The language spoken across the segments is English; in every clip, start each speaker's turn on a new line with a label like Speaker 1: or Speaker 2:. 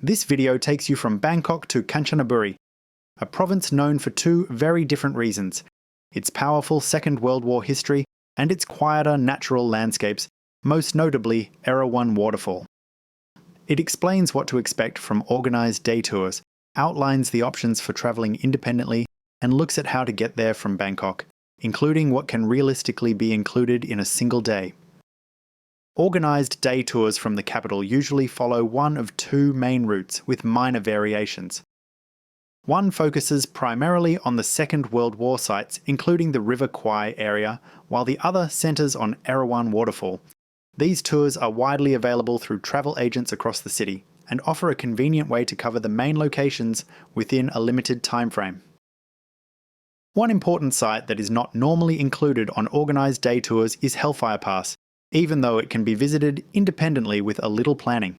Speaker 1: This video takes you from Bangkok to Kanchanaburi, a province known for two very different reasons: its powerful Second World War history and its quieter natural landscapes, most notably Erawan Waterfall. It explains what to expect from organised day tours, outlines the options for travelling independently, and looks at how to get there from Bangkok, including what can realistically be included in a single day. Organised day tours from the capital usually follow one of two main routes with minor variations. One focuses primarily on the Second World War sites, including the River Kwai area, while the other centres on Erawan Waterfall. These tours are widely available through travel agents across the city and offer a convenient way to cover the main locations within a limited time frame. One important site that is not normally included on organised day tours is Hellfire Pass, even though it can be visited independently with a little planning.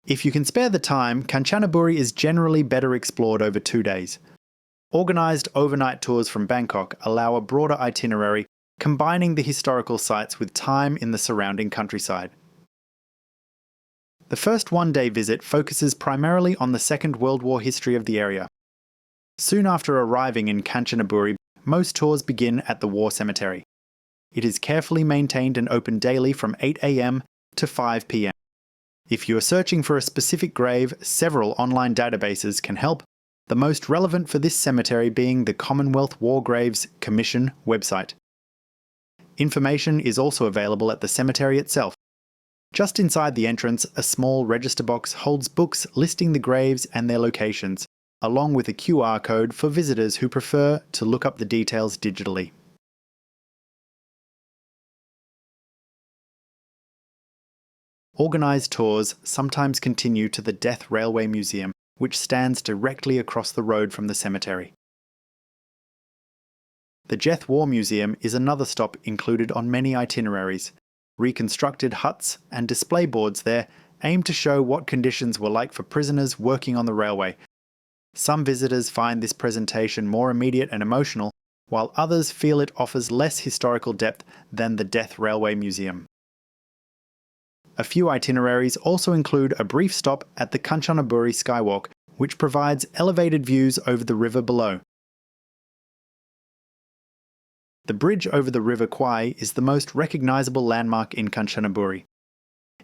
Speaker 1: If you can spare the time, Kanchanaburi is generally better explored over 2 days. Organised overnight tours from Bangkok allow a broader itinerary, combining the historical sites with time in the surrounding countryside. The first one-day visit focuses primarily on the Second World War history of the area. Soon after arriving in Kanchanaburi, most tours begin at the war cemetery. It is carefully maintained and open daily from 8 AM to 5 PM. If you are searching for a specific grave, several online databases can help, the most relevant for this cemetery being the Commonwealth War Graves Commission website. Information is also available at the cemetery itself. Just inside the entrance, a small register box holds books listing the graves and their locations, along with a QR code for visitors who prefer to look up the details digitally. Organised tours sometimes continue to the Death Railway Museum, which stands directly across the road from the cemetery. The Death War Museum is another stop included on many itineraries. Reconstructed huts and display boards there aim to show what conditions were like for prisoners working on the railway. Some visitors find this presentation more immediate and emotional, while others feel it offers less historical depth than the Death Railway Museum. A few itineraries also include a brief stop at the Kanchanaburi Skywalk, which provides elevated views over the river below. The bridge over the River Kwai is the most recognisable landmark in Kanchanaburi.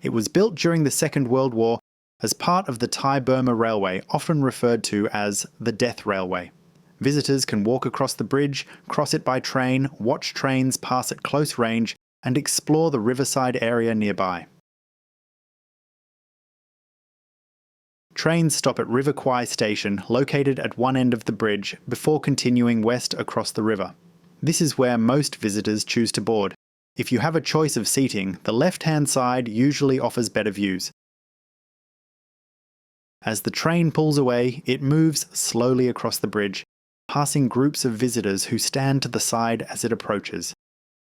Speaker 1: It was built during the Second World War as part of the Thai-Burma Railway, often referred to as the Death Railway. Visitors can walk across the bridge, cross it by train, watch trains pass at close range, and explore the riverside area nearby. Trains stop at River Kwai station, located at one end of the bridge, before continuing west across the river. This is where most visitors choose to board. If you have a choice of seating, the left-hand side usually offers better views. As the train pulls away, it moves slowly across the bridge, passing groups of visitors who stand to the side as it approaches.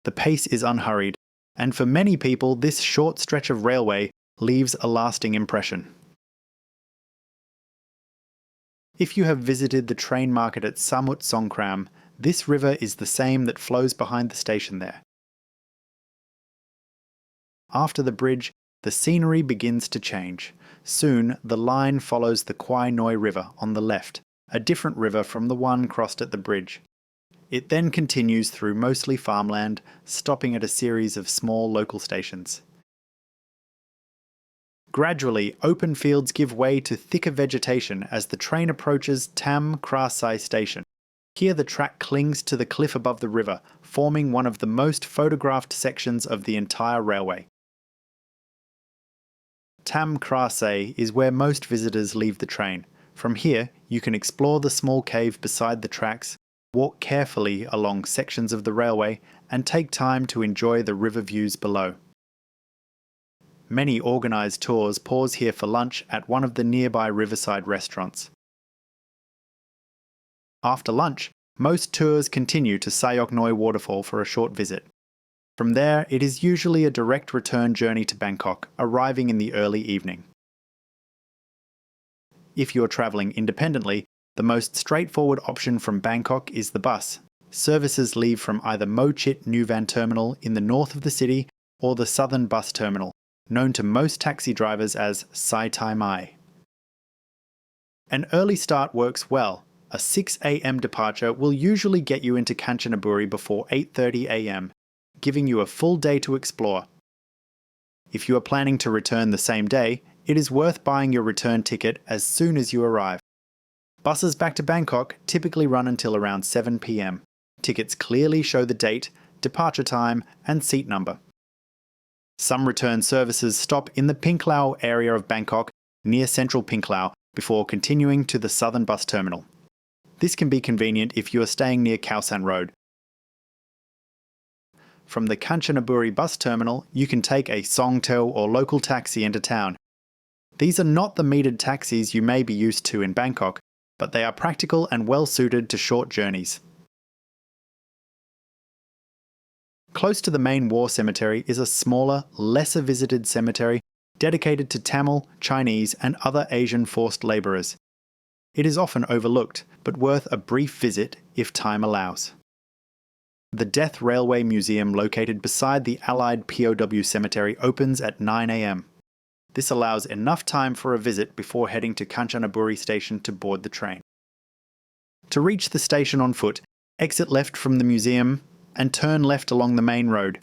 Speaker 1: The pace is unhurried, and for many people this short stretch of railway leaves a lasting impression. If you have visited the train market at Samut Songkram, this river is the same that flows behind the station there. After the bridge, the scenery begins to change. Soon, the line follows the Kwai Noi River on the left, a different river from the one crossed at the bridge. It then continues through mostly farmland, stopping at a series of small local stations. Gradually, open fields give way to thicker vegetation as the train approaches Tham Krasae station. Here the track clings to the cliff above the river, forming one of the most photographed sections of the entire railway. Tham Krasae is where most visitors leave the train. From here, you can explore the small cave beside the tracks, walk carefully along sections of the railway, and take time to enjoy the river views below. Many organised tours pause here for lunch at one of the nearby riverside restaurants. After lunch, most tours continue to Sayok Noi Waterfall for a short visit. From there, it is usually a direct return journey to Bangkok, arriving in the early evening. If you are travelling independently, the most straightforward option from Bangkok is the bus. Services leave from either Mo Chit New Van Terminal in the north of the city or the Southern Bus Terminal, known to most taxi drivers as Sai Tai Mai. An early start works well. A 6 a.m. departure will usually get you into Kanchanaburi before 8:30 a.m., giving you a full day to explore. If you are planning to return the same day, it is worth buying your return ticket as soon as you arrive. Buses back to Bangkok typically run until around 7 p.m. Tickets clearly show the date, departure time, and seat number. Some return services stop in the Pink Lao area of Bangkok, near central Pink Lao, before continuing to the southern bus terminal. This can be convenient if you are staying near Khao San Road. From the Kanchanaburi bus terminal, you can take a Songtel or local taxi into town. These are not the metered taxis you may be used to in Bangkok, but they are practical and well suited to short journeys. Close to the main war cemetery is a smaller, lesser visited cemetery dedicated to Tamil, Chinese, and other Asian forced labourers. It is often overlooked, but worth a brief visit if time allows. The Death Railway Museum located beside the Allied POW cemetery opens at 9 a.m. This allows enough time for a visit before heading to Kanchanaburi station to board the train. To reach the station on foot, exit left from the museum and turn left along the main road.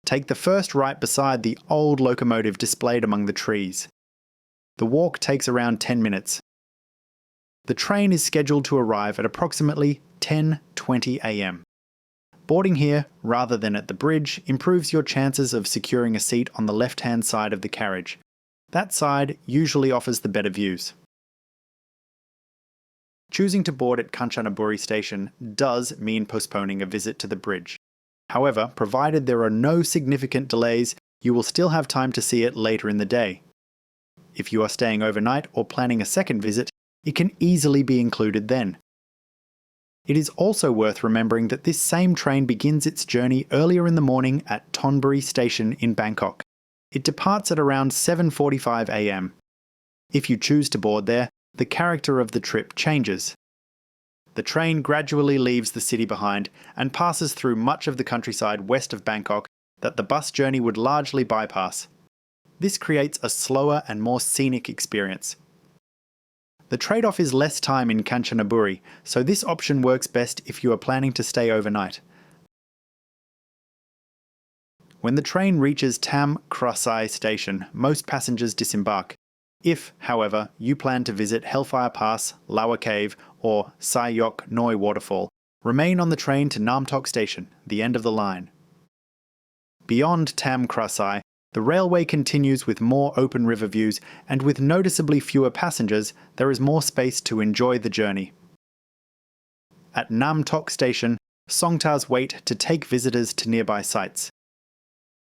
Speaker 1: Take the first right beside the old locomotive displayed among the trees. The walk takes around 10 minutes. The train is scheduled to arrive at approximately 10:20 a.m. Boarding here, rather than at the bridge, improves your chances of securing a seat on the left-hand side of the carriage. That side usually offers the better views. Choosing to board at Kanchanaburi station does mean postponing a visit to the bridge. However, provided there are no significant delays, you will still have time to see it later in the day. If you are staying overnight or planning a second visit, it can easily be included then. It is also worth remembering that this same train begins its journey earlier in the morning at Thonburi station in Bangkok. It departs at around 7:45 a.m. If you choose to board there, the character of the trip changes. The train gradually leaves the city behind and passes through much of the countryside west of Bangkok that the bus journey would largely bypass. This creates a slower and more scenic experience. The trade-off is less time in Kanchanaburi, so this option works best if you are planning to stay overnight. When the train reaches Tham Krasae station, most passengers disembark. If, however, you plan to visit Hellfire Pass, Lower Cave, or Sai Yok Noi Waterfall, remain on the train to Nam Tok station, the end of the line. Beyond Tham Krasae, the railway continues with more open river views, and with noticeably fewer passengers, there is more space to enjoy the journey. At Nam Tok station, Songtars wait to take visitors to nearby sites.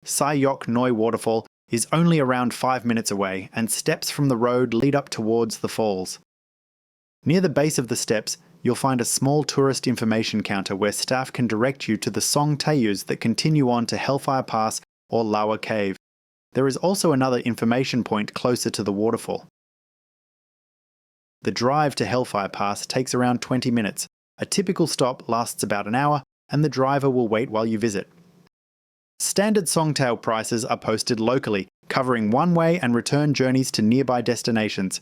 Speaker 1: Sai Yok Noi Waterfall is only around 5 minutes away, and steps from the road lead up towards the falls. Near the base of the steps, you'll find a small tourist information counter where staff can direct you to the Song Tayus that continue on to Hellfire Pass or Lower Cave. There is also another information point closer to the waterfall. The drive to Hellfire Pass takes around 20 minutes. A typical stop lasts about an hour, and the driver will wait while you visit. Standard Songthaew prices are posted locally, covering one-way and return journeys to nearby destinations.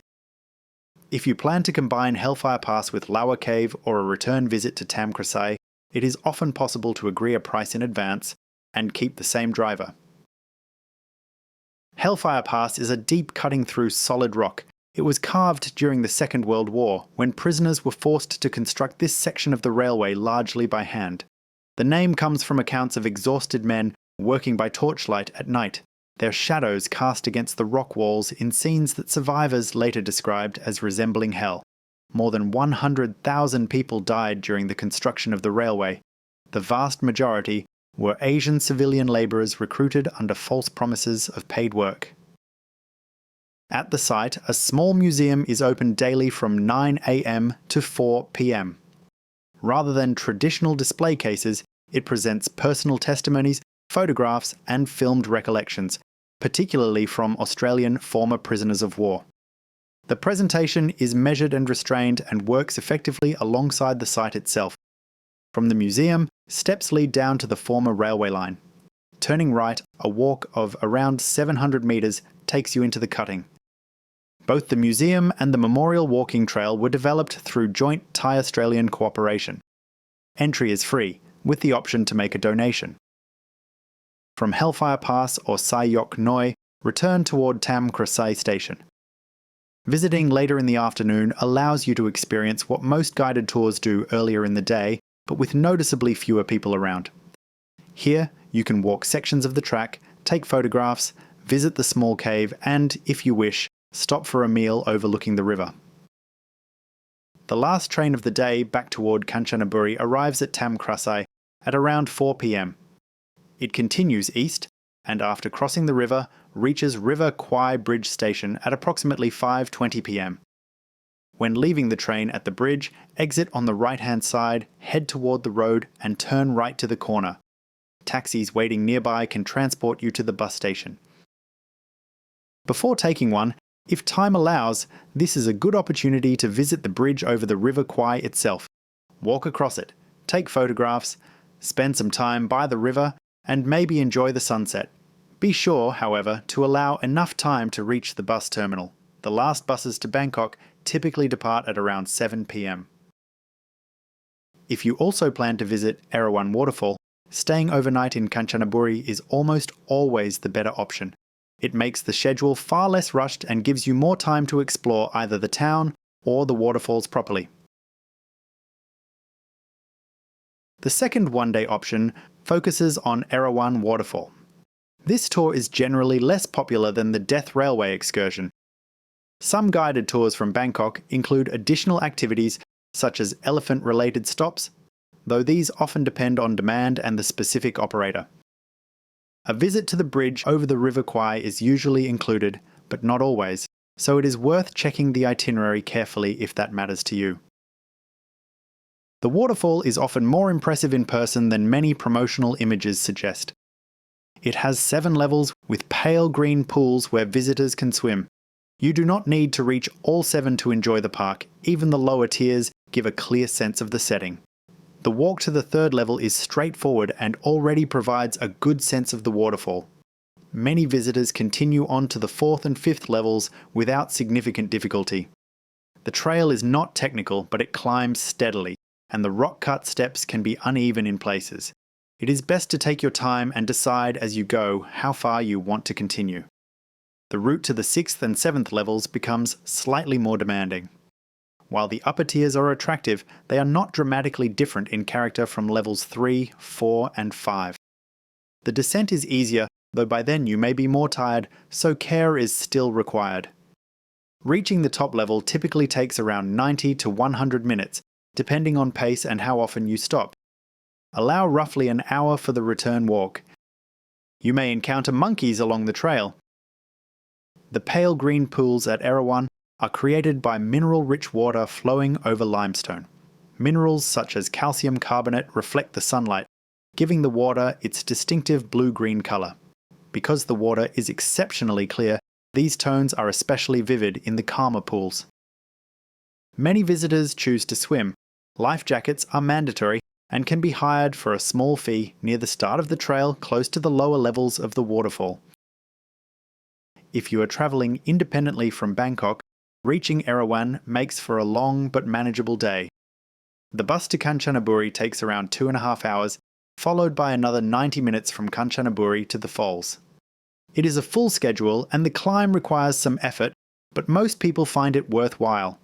Speaker 1: If you plan to combine Hellfire Pass with Lower Cave or a return visit to Tham Krasae, it is often possible to agree a price in advance and keep the same driver. Hellfire Pass is a deep cutting through solid rock. It was carved during the Second World War, when prisoners were forced to construct this section of the railway largely by hand. The name comes from accounts of exhausted men working by torchlight at night, their shadows cast against the rock walls in scenes that survivors later described as resembling hell. More than 100,000 people died during the construction of the railway. The vast majority were Asian civilian labourers recruited under false promises of paid work. At the site, a small museum is open daily from 9 a.m. to 4 p.m. Rather than traditional display cases, it presents personal testimonies, photographs, and filmed recollections, particularly from Australian former prisoners of war. The presentation is measured and restrained and works effectively alongside the site itself. From the museum, steps lead down to the former railway line. Turning right, a walk of around 700 metres takes you into the cutting. Both the museum and the memorial walking trail were developed through joint Thai-Australian cooperation. Entry is free, with the option to make a donation. From Hellfire Pass or Sai Yok Noi, return toward Tham Krasae station. Visiting later in the afternoon allows you to experience what most guided tours do earlier in the day, but with noticeably fewer people around. Here, you can walk sections of the track, take photographs, visit the small cave, and, if you wish, stop for a meal overlooking the river. The last train of the day back toward Kanchanaburi arrives at Tham Krasae at around 4 p.m. It continues east, and after crossing the river, reaches River Kwai bridge station at approximately 5:20 p.m. When leaving the train at the bridge, exit on the right-hand side, head toward the road, and turn right to the corner. Taxis waiting nearby can transport you to the bus station. Before taking one, if time allows, this is a good opportunity to visit the bridge over the River Kwai itself. Walk across it, take photographs, spend some time by the river, and maybe enjoy the sunset. Be sure, however, to allow enough time to reach the bus terminal. The last buses to Bangkok typically depart at around 7 p.m. If you also plan to visit Erawan Waterfall, staying overnight in Kanchanaburi is almost always the better option. It makes the schedule far less rushed and gives you more time to explore either the town or the waterfalls properly. The second one-day option focuses on Erawan Waterfall. This tour is generally less popular than the Death Railway excursion. Some guided tours from Bangkok include additional activities such as elephant-related stops, though these often depend on demand and the specific operator. A visit to the bridge over the River Kwai is usually included, but not always, so it is worth checking the itinerary carefully if that matters to you. The waterfall is often more impressive in person than many promotional images suggest. It has 7 levels with pale green pools where visitors can swim. You do not need to reach all 7 to enjoy the park, even the lower tiers give a clear sense of the setting. The walk to the 3rd level is straightforward and already provides a good sense of the waterfall. Many visitors continue on to the 4th and 5th levels without significant difficulty. The trail is not technical, but it climbs steadily, and the rock-cut steps can be uneven in places. It is best to take your time and decide as you go how far you want to continue. The route to the 6th and 7th levels becomes slightly more demanding. While the upper tiers are attractive, they are not dramatically different in character from levels 3, 4, and 5. The descent is easier, though by then you may be more tired, so care is still required. Reaching the top level typically takes around 90 to 100 minutes, depending on pace and how often you stop. Allow roughly an hour for the return walk. You may encounter monkeys along the trail. The pale green pools at Erawan are created by mineral-rich water flowing over limestone. Minerals such as calcium carbonate reflect the sunlight, giving the water its distinctive blue-green colour. Because the water is exceptionally clear, these tones are especially vivid in the calmer pools. Many visitors choose to swim. Life jackets are mandatory and can be hired for a small fee near the start of the trail close to the lower levels of the waterfall. If you are travelling independently from Bangkok, reaching Erawan makes for a long but manageable day. The bus to Kanchanaburi takes around 2.5 hours, followed by another 90 minutes from Kanchanaburi to the falls. It is a full schedule and the climb requires some effort, but most people find it worthwhile.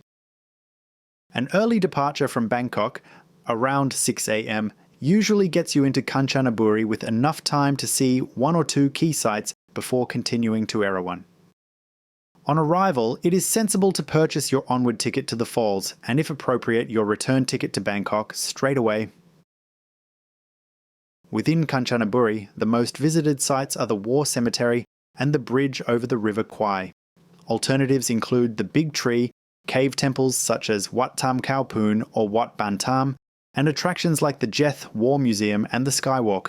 Speaker 1: An early departure from Bangkok, around 6 a.m, usually gets you into Kanchanaburi with enough time to see 1 or 2 key sites before continuing to Erawan. On arrival, it is sensible to purchase your onward ticket to the falls, and if appropriate, your return ticket to Bangkok straight away. Within Kanchanaburi, the most visited sites are the War Cemetery and the bridge over the River Kwai. Alternatives include the Big Tree, cave temples such as Wat Tam Khao Poon or Wat Ban Tam, and attractions like the Jeth War Museum and the Skywalk.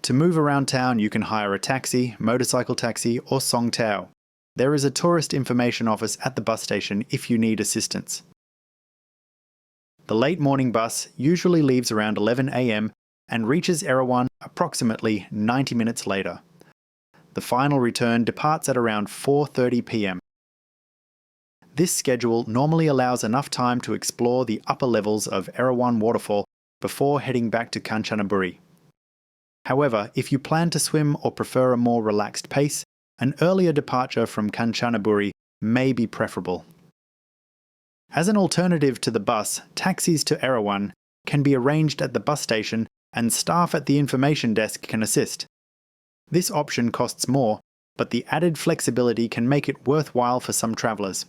Speaker 1: To move around town, you can hire a taxi, motorcycle taxi, or Song Tao. There is a tourist information office at the bus station if you need assistance. The late morning bus usually leaves around 11 a.m. and reaches Erawan approximately 90 minutes later. The final return departs at around 4:30 p.m. This schedule normally allows enough time to explore the upper levels of Erawan Waterfall before heading back to Kanchanaburi. However, if you plan to swim or prefer a more relaxed pace, an earlier departure from Kanchanaburi may be preferable. As an alternative to the bus, taxis to Erawan can be arranged at the bus station and staff at the information desk can assist. This option costs more, but the added flexibility can make it worthwhile for some travellers.